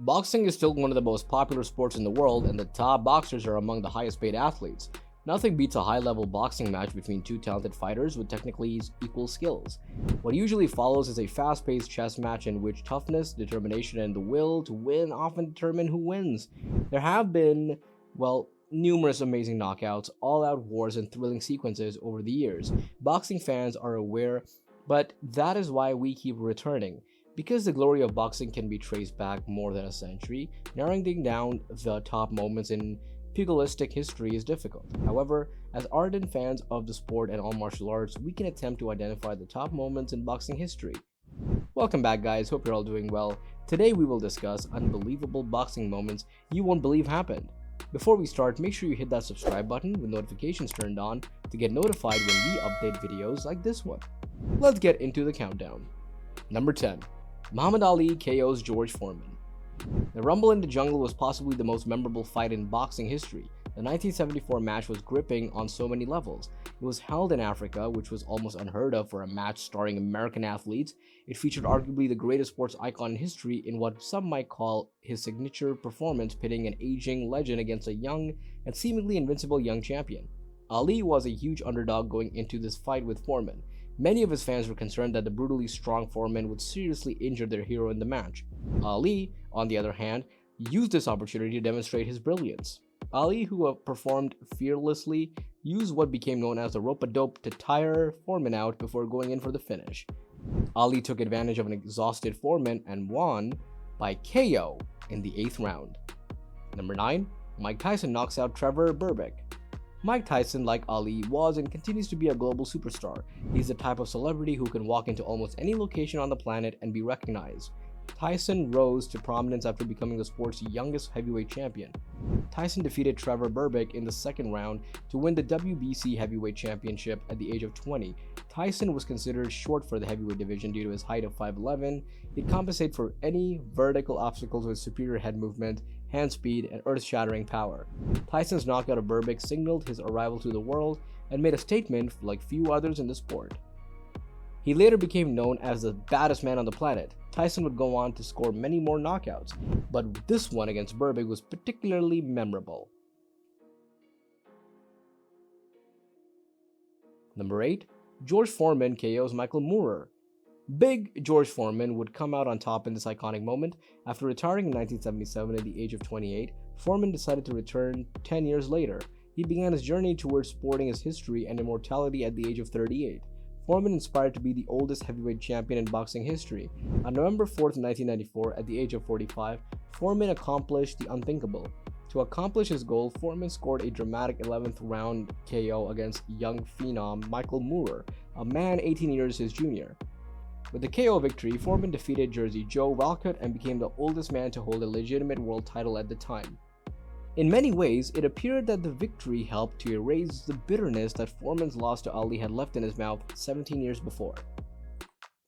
Boxing is still one of the most popular sports in the world, and the top boxers are among the highest paid athletes. Nothing beats a high-level boxing match between two talented fighters with technically equal skills. What usually follows is a fast-paced chess match in which toughness, determination, and the will to win often determine who wins. There have been, numerous amazing knockouts, all-out wars, and thrilling sequences over the years. Boxing fans are aware, but that is why we keep returning. Because the glory of boxing can be traced back more than a century, narrowing down the top moments in pugilistic history is difficult. However, as ardent fans of the sport and all martial arts, we can attempt to identify the top moments in boxing history. Welcome back, guys. Hope you're all doing well. Today we will discuss unbelievable boxing moments you won't believe happened. Before we start, make sure you hit that subscribe button with notifications turned on to get notified when we update videos like this one. Let's get into the countdown. Number 10. Muhammad Ali KOs George Foreman. The Rumble in the Jungle was possibly the most memorable fight in boxing history. The 1974 match was gripping on so many levels. It was held in Africa, which was almost unheard of for a match starring American athletes. It featured arguably the greatest sports icon in history in what some might call his signature performance, pitting an aging legend against a young and seemingly invincible young champion. Ali was a huge underdog going into this fight with Foreman. Many of his fans were concerned that the brutally strong Foreman would seriously injure their hero in the match. Ali, on the other hand, used this opportunity to demonstrate his brilliance. Ali, who performed fearlessly, used what became known as the rope-a-dope to tire Foreman out before going in for the finish. Ali took advantage of an exhausted Foreman and won by KO in the 8th round. Number 9. Mike Tyson knocks out Trevor Berbick. Mike Tyson, like Ali, was and continues to be a global superstar. He's the type of celebrity who can walk into almost any location on the planet and be recognized. Tyson rose to prominence after becoming the sport's youngest heavyweight champion. Tyson defeated Trevor Berbick in the 2nd round to win the WBC heavyweight championship at the age of 20. Tyson was considered short for the heavyweight division due to his height of 5'11". He'd compensate for any vertical obstacles with superior head movement, hand speed, and earth-shattering power. Tyson's knockout of Berbick signaled his arrival to the world and made a statement like few others in the sport. He later became known as the baddest man on the planet. Tyson would go on to score many more knockouts, but this one against Berbick was particularly memorable. Number 8. George Foreman KOs Michael Moorer. Big George Foreman would come out on top in this iconic moment. After retiring in 1977 at the age of 28, Foreman decided to return 10 years later. He began his journey towards sporting his history and immortality at the age of 38. Foreman aspired to be the oldest heavyweight champion in boxing history. On November 4, 1994, at the age of 45, Foreman accomplished the unthinkable. To accomplish his goal, Foreman scored a dramatic 11th round KO against young phenom Michael Moorer, a man 18 years his junior. With the KO victory, Foreman defeated Jersey Joe Walcott and became the oldest man to hold a legitimate world title at the time. In many ways, it appeared that the victory helped to erase the bitterness that Foreman's loss to Ali had left in his mouth 17 years before.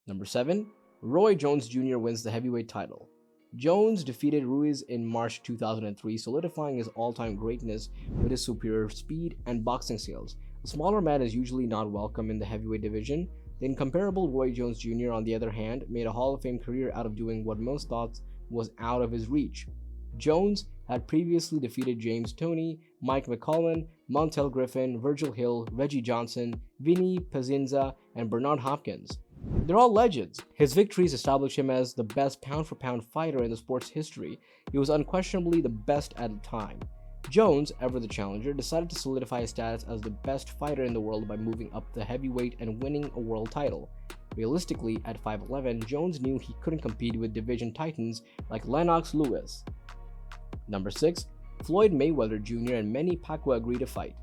Number 7. Roy Jones Jr. wins the heavyweight title. Jones defeated Ruiz in March 2003, solidifying his all-time greatness with his superior speed and boxing skills. A smaller man is usually not welcome in the heavyweight division. The incomparable Roy Jones Jr., on the other hand, made a Hall of Fame career out of doing what most thought was out of his reach. Jones had previously defeated James Toney, Mike McCollum, Montel Griffin, Virgil Hill, Reggie Johnson, Vinny Pazinza, and Bernard Hopkins. They're all legends. His victories established him as the best pound-for-pound fighter in the sport's history. He was unquestionably the best at the time. Jones, ever the challenger, decided to solidify his status as the best fighter in the world by moving up the heavyweight and winning a world title. Realistically, at 5'11", Jones knew he couldn't compete with division titans like Lennox Lewis. Number 6. Floyd Mayweather Jr. and Manny Pacquiao agree to fight.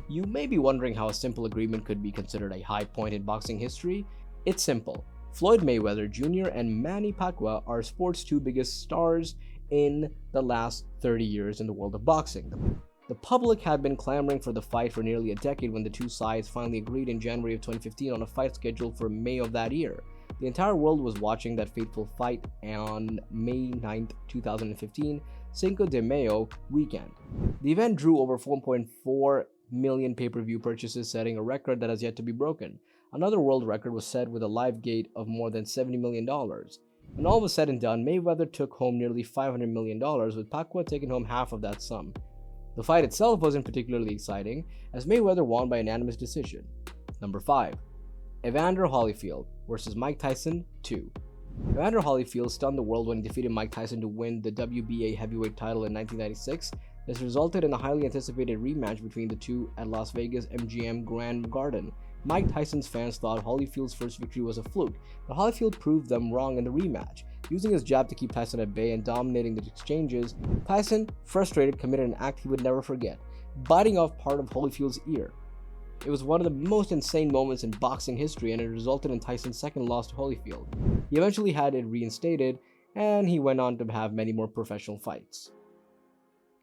You may be wondering how a simple agreement could be considered a high point in boxing history. It's simple. Floyd Mayweather Jr. and Manny Pacquiao are sport's two biggest stars in the last 30 years in the world of boxing. The public had been clamoring for the fight for nearly a decade when the two sides finally agreed in January of 2015 on a fight scheduled for May of that year. The entire world was watching that fateful fight on May 9, 2015, Cinco de Mayo weekend. The event drew over 4.4 million pay-per-view purchases, setting a record that has yet to be broken. Another world record was set with a live gate of more than $70 million. When all was said and done, Mayweather took home nearly $500 million, with Pacquiao taking home half of that sum. The fight itself wasn't particularly exciting, as Mayweather won by unanimous decision. Number 5. Evander Holyfield vs. Mike Tyson 2. Evander Holyfield stunned the world when he defeated Mike Tyson to win the WBA heavyweight title in 1996. This resulted in a highly anticipated rematch between the two at Las Vegas MGM Grand Garden. Mike Tyson's fans thought Holyfield's first victory was a fluke, but Holyfield proved them wrong in the rematch. Using his jab to keep Tyson at bay and dominating the exchanges, Tyson, frustrated, committed an act he would never forget, biting off part of Holyfield's ear. It was one of the most insane moments in boxing history, and it resulted in Tyson's second loss to Holyfield. He eventually had it reinstated, and he went on to have many more professional fights.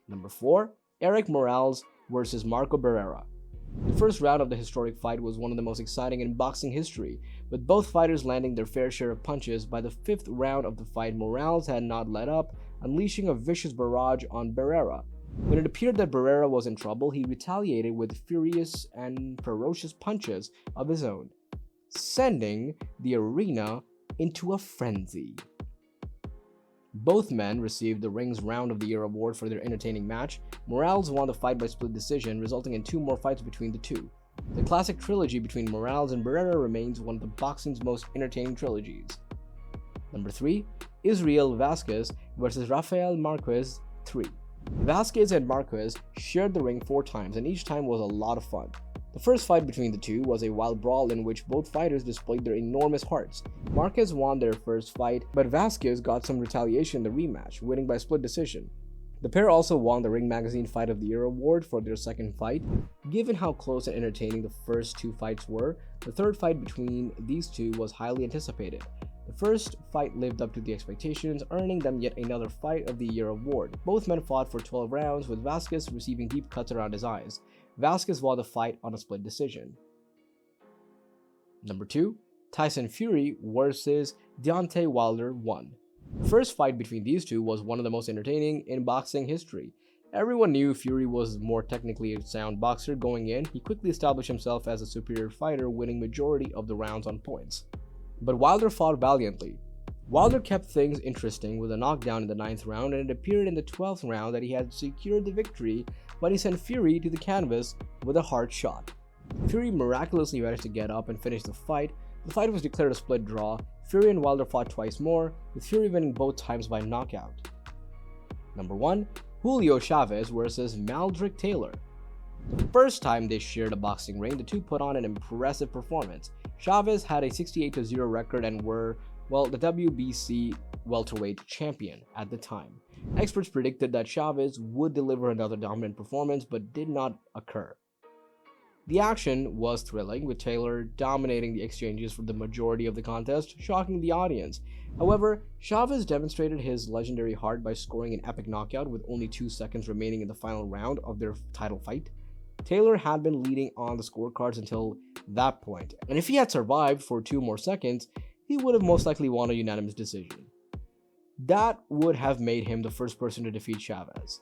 Number 4. Erik Morales vs. Marco Barrera. The first round of the historic fight was one of the most exciting in boxing history, with both fighters landing their fair share of punches. By the 5th round of the fight, Morales had not let up, unleashing a vicious barrage on Barrera. When it appeared that Barrera was in trouble, he retaliated with furious and ferocious punches of his own, sending the arena into a frenzy. Both men received the Ring's Round of the Year award for their entertaining match. Morales won the fight by split decision, resulting in 2 more fights between the two. The classic trilogy between Morales and Barrera remains one of the boxing's most entertaining trilogies. Number 3. Israel Vazquez vs. Rafael Marquez 3. Vazquez and Marquez shared the ring 4 times, and each time was a lot of fun. The first fight between the two was a wild brawl in which both fighters displayed their enormous hearts. Marquez won their first fight, but Vazquez got some retaliation in the rematch, winning by split decision. The pair also won the Ring Magazine Fight of the Year award for their second fight. Given how close and entertaining the first 2 fights were, the third fight between these two was highly anticipated. The first fight lived up to the expectations, earning them yet another Fight of the Year award. Both men fought for 12 rounds, with Vazquez receiving deep cuts around his eyes. Vazquez won the fight on a split decision. Number 2. Tyson Fury vs. Deontay Wilder 1. The first fight between these two was one of the most entertaining in boxing history. Everyone knew Fury was a more technically sound boxer going in. He quickly established himself as a superior fighter, winning majority of the rounds on points. But Wilder fought valiantly. Wilder kept things interesting with a knockdown in the 9th round, and it appeared in the 12th round that he had secured the victory, but he sent Fury to the canvas with a hard shot. Fury miraculously managed to get up and finish the fight. The fight was declared a split draw. Fury and Wilder fought twice more, with Fury winning both times by knockout. Number 1. Julio Cesar vs. Meldrick Taylor. The first time they shared a boxing ring, the two put on an impressive performance. Chavez had a 68-0 record and were, the WBC welterweight champion at the time. Experts predicted that Chavez would deliver another dominant performance, but did not occur. The action was thrilling, with Taylor dominating the exchanges for the majority of the contest, shocking the audience. However, Chavez demonstrated his legendary heart by scoring an epic knockout with only 2 seconds remaining in the final round of their title fight. Taylor had been leading on the scorecards until that point, and if he had survived for 2 more seconds, he would have most likely won a unanimous decision. That would have made him the first person to defeat Chavez.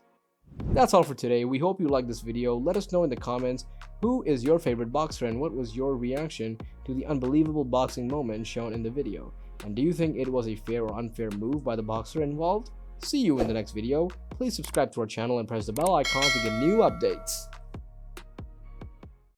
That's all for today. We hope you liked this video. Let us know in the comments who is your favorite boxer and what was your reaction to the unbelievable boxing moment shown in the video. And do you think it was a fair or unfair move by the boxer involved? See you in the next video. Please subscribe to our channel and press the bell icon to get new updates.